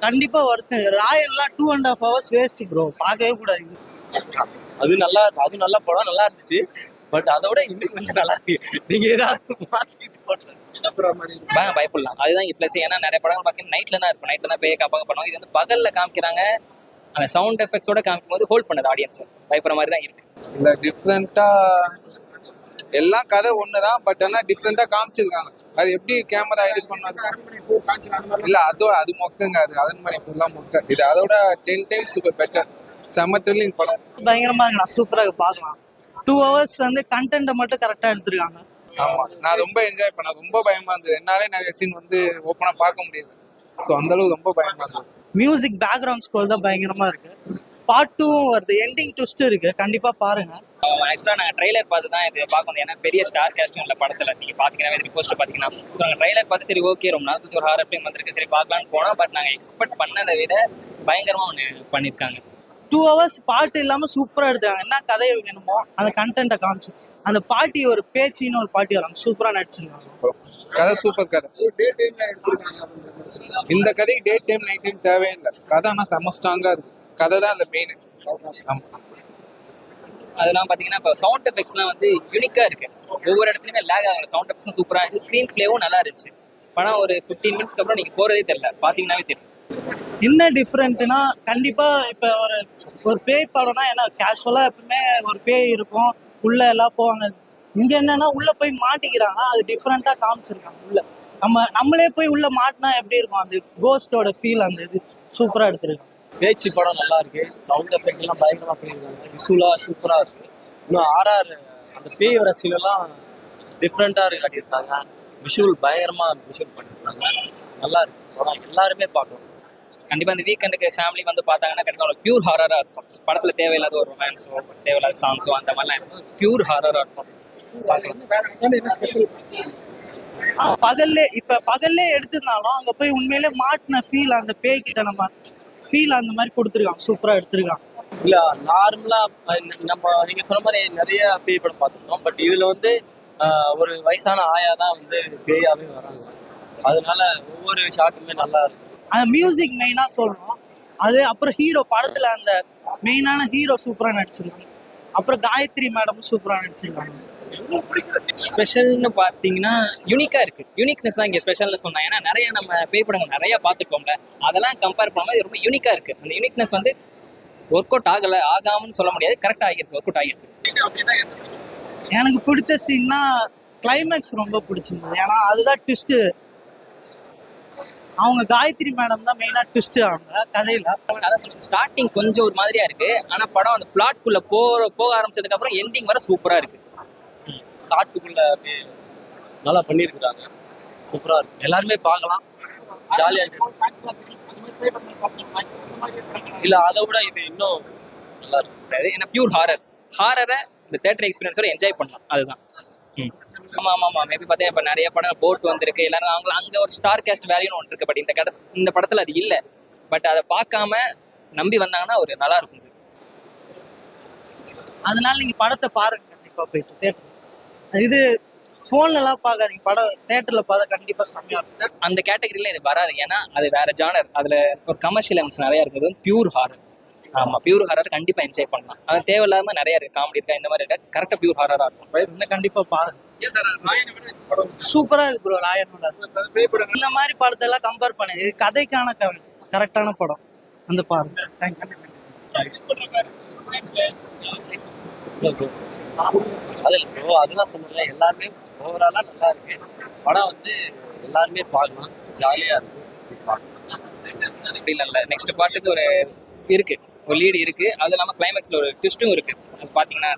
கண்டிப்பா வருது. ராயல்லாம் 2.5 hours waste bro, பார்க்கவே கூடாது. அது நல்ல படம், நல்லா இருந்துச்சு. பட் அதோட இன்னும் கொஞ்சம் நல்லா இருக்கு. நீங்க ஏதாவது மாத்தி போட்டு பயப்படலாம். அதுதான் இங்க பிளஸ். ஏன்னா நிறைய படங்கள் பார்த்தீங்கன்னா நைட்ல தான் இருக்கும், நைட்ல தான் பேய் காப்பாங்க பண்ணுவாங்க. இது வந்து பகல்ல காமிக்கிறாங்க. அந்த சவுண்ட் எஃபெக்ட்ஸோட காமிக்கும் போது ஹோல்ட் பண்ணுது ஆடியன்ஸ், பயப்படுற மாதிரி தான் இருக்கு. இந்த டிஃப்ரெண்டா எல்லாம் கதை ஒண்ணுதான், பட் ஆனா டிஃப்ரெண்டா காமிச்சிருக்காங்க. அது எப்படி கேமரா எடிட் பண்ணாங்க இல்ல, அது மொக்கங்க. அது அரண்மனை ஃபுல்லா மொக்க. இது அதோட 10 times சூப்பர் பெட்டர். செம்ம த்ரில்லிங் படம். பயங்கரமா இருக்கு, நான் சூப்பராக பார்க்கலாம். 2 hours வந்து கண்டென்ட்டை மட்டும் கரெக்டா எடுத்துருக்காங்க. ஆமா, நான் ரொம்ப என்ஜாய் பண்ணேன். ரொம்ப பயமா இருந்தது. என்னாலே நிறைய சீன் வந்து ஓப்பனா பார்க்க முடியுது. ஸோ அந்த அளவுக்கு ரொம்ப பயமா இருந்தது. மியூசிக் பேக்ரவுண்ட் ஸ்கோர் தான் பயங்கரமா இருக்கு. பார்ட் 2 வருது, எண்டிங் ட்விஸ்ட் இருக்கு, கண்டிப்பா பாருங்க. ஆக்சுவலாக நாங்கள் ட்ரைலர் பார்த்து தான் இது பார்க்க வந்தோம். ஏன்னா பெரிய ஸ்டார் காஸ்டும் இல்லை படத்தில். நீங்கள் பார்த்தீங்கன்னா போஸ்ட் பார்த்தீங்கன்னா, ஸோ நாங்கள் ட்ரைலர் பார்த்து சரி ஓகே, ரொம்ப நாள் ஒரு ஹாரர் ஃபிலிம் வந்திருக்கு, சரி பார்க்கலான்னு போனோம். பட் நாங்கள் எக்ஸ்பெக்ட் பண்ணதை விட பயங்கரமாக ஒன்று பண்ணியிருக்காங்க. 2 hours பாட்டு இல்லாம சூப்பரா எடுத்தாங்க. என்ன கதை வேணுமோ அந்த கண்டென்ட்டை காமிச்சு, அந்த பாட்டி ஒரு பேச்சின்னு ஒரு பாட்டி வராங்க, சூப்பரா நடிச்சிருக்காங்க. கதை சூப்பர் கதை. இந்த கதைக்கு டே டைம் நைட் டைம் தேவையில்லை. கதை ஆனால் செம்ம ஸ்ட்ராங்கா இருக்கு. கதை தான் அந்த மெயின். ஆமா, அதெல்லாம் பார்த்தீங்கன்னா இப்போ சவுண்ட் எஃபெக்ட்ஸ்லாம் வந்து யூனிக்காக இருக்கு. ஒவ்வொரு இடத்துலையுமே லேக் ஆகல. சவுண்ட் எஃபெக்ட்ஸும் சூப்பராக இருந்துச்சு, ஸ்க்ரீன் பிளேவும் நல்லா இருந்துச்சு. படம் ஒரு 15 மினிட்ஸ்க்கு அப்புறம் நீங்கள் போகிறதே தெரியல, பார்த்தீங்கன்னாவே தெரியும். என்ன டிஃப்ரெண்ட்னா, கண்டிப்பா இப்ப ஒரு பேய் படம்னா என்ன கேஷுவலா எப்பவுமே ஒரு பேய் இருக்கும், உள்ள எல்லாம் போவாங்க. இங்க என்னன்னா உள்ள போய் மாட்டிக்கிறாங்க, அது டிஃப்ரெண்டா காமிச்சிருக்காங்க. உள்ள நம்மளே போய் உள்ள மாட்டினா எப்படி இருக்கும், அந்த கோஸ்டோட ஃபீல், அந்த இது சூப்பரா எடுத்திருக்காங்க. பேச்சு படம் நல்லா இருக்கு. சவுண்ட் எஃபெக்ட் எல்லாம் பயங்கரமா பண்ணியிருக்காங்க. விசுவலா சூப்பரா இருக்கு. இன்னும் ஆர்ஆர் அந்த பேய் வர சீன் எல்லாம் டிஃப்ரெண்டா காட்டியிருக்காங்க. விஷுவல் பயங்கரமா விஷுவல் பண்ணியிருக்காங்க. நல்லா இருக்கு படம், எல்லாருமே பார்க்கணும். கண்டிப்பாக இந்த வீக்கெண்டுக்கு ஃபேமிலி வந்து பார்த்தாங்கன்னா கண்டிப்பாக பியூர் ஹாரராக இருக்கும். படத்தில் தேவையில்லாத ஒரு ரொமான்ஸோ தேவையில்லாத சாங்ஸோ அந்த மாதிரிலாம் இருக்கும். பியூர் ஹாரராக இருக்கும். பகல்லே எடுத்திருந்தாலும் அங்க போய் உண்மையிலே மாட்டின ஃபீல், அந்த பேய்கிட்ட நம்ம ஃபீல் அந்த மாதிரி கொடுத்துருக்காங்க, சூப்பரா எடுத்திருக்காங்க. இல்ல நார்மலா நம்ம நீங்க சொன்ன மாதிரி நிறைய பேய் படம் பார்த்துருக்கோம். பட் இதுல வந்து ஒரு வயசான ஆயா தான் வந்து பேயாவே வராங்க. அதனால ஒவ்வொரு ஷாட்டுமே நல்லா இருக்கு. அந்த மியூசிக் மெயினா சொல்லணும். அது அப்புறம் ஹீரோ படத்துல அந்த மெயினான ஹீரோ சூப்பரா நடிச்சிருக்காங்க. அப்புறம் காயத்ரி மேடம் சூப்பரா நடிச்சிருக்காங்க. ஸ்பெஷல்னு பார்த்தீங்கன்னா யூனிக்காக இருக்குது. யூனிக்னஸ் தான் இங்கே ஸ்பெஷல்னு சொன்னாங்க. ஏன்னா நிறைய நம்ம பேய் படங்கள் நிறையா பார்த்துருக்கோம்ல, அதெல்லாம் கம்பேர் பண்ணும்போது ரொம்ப யூனிக்காக இருக்குது. அந்த யூனிக்னஸ் வந்து ஒர்க் அவுட் ஆகாமன்னு சொல்ல முடியாது, கரெக்டாக ஆகியிருக்கு, ஒர்க் அவுட் ஆகியிருக்கு. எனக்கு பிடிச்ச சீன்னா கிளைமேக்ஸ் ரொம்ப பிடிச்சிருந்தது. ஏன்னா அதுதான் ட்விஸ்ட்டு. அவங்க காயத்ரி மேடம் தான் மெயினா ட்விஸ்ட் அவங்க கதையில. அதான் சொல்லுங்க, ஸ்டார்டிங் கொஞ்சம் ஒரு மாதிரியா இருக்கு. ஆனா படம் அந்த பிளாட்குள்ள போக ஆரம்பிச்சதுக்கு அப்புறம் எண்டிங் வர சூப்பரா இருக்கு. காட்டுக்குள்ள அப்படியே நல்லா பண்ணியிருக்கிறாங்க, சூப்பரா இருக்கு. எல்லாருமே பார்க்கலாம், ஜாலியா இல்ல அதை விட இது இன்னும் நல்லா இருக்கு. ஏன்னா பியூர் ஹாரரை இந்த தியேட்டர் எக்ஸ்பீரியன்ஸோட என்ஜாய் பண்ணலாம், அதுதான். ஆமா மேபி பார்த்தா இப்போ நிறைய படம் போட் வந்திருக்கு, எல்லாரும் அவங்க அங்கே ஒரு ஸ்டார் கேஸ்ட் வேல்யூன்னு ஒன்று இருக்கு. பட் இந்த படத்தில் அது இல்லை. பட் அதை பார்க்காம நம்பி வந்தாங்கன்னா ஒரு நல்லா இருக்கும். அதனால நீங்க படத்தை பாருங்க, கண்டிப்பா போயிட்டு தேட்டர். இது போன்ல எல்லாம் பார்க்காதீங்க, படம் தேட்டர்ல பார்த்தா கண்டிப்பா செம்மையா இருக்கும். அந்த கேட்டகரியில இது வராது, ஏன்னா அது வேற ஜானர். அதுல ஒரு கமர்ஷியல் எலமெண்ட்ஸ் நிறைய இருக்குது. Pure horror. ஆமா, பியூர் ஹாரர் கண்டிப்பா என்ஜாய் பண்ணலாம். அது தேவையில்லாம நிறைய இருக்கு, காமெடி இருக்கா, இந்த மாதிரி இருக்கா, கரெக்டா பியூர் ஹாரரா இருக்கும். கண்டிப்பா பாருங்க. சூப்பரா இருக்கு ப்ரோ ராயனோட. இந்த மாதிரி படத்தை எல்லாம் கம்பேர் பண்ணி இது கதைக்கான கரெக்டான படம் வந்து பாருங்க. அதுதான் சொன்னேன், எல்லாருமே ஓவராலா நல்லா இருக்கு. படம் வந்து எல்லாருமே பார்க்கலாம், ஜாலியா இருக்கும். அப்படி இல்லை, நெக்ஸ்ட் பார்ட்டுக்கு ஒரு இருக்கு, ஒரு லீடு இருக்கு. அது இல்லாம கிளைமேக்ஸ்ல ஒரு ட்விஸ்டும் இருக்கு. அது பாத்தீங்கன்னா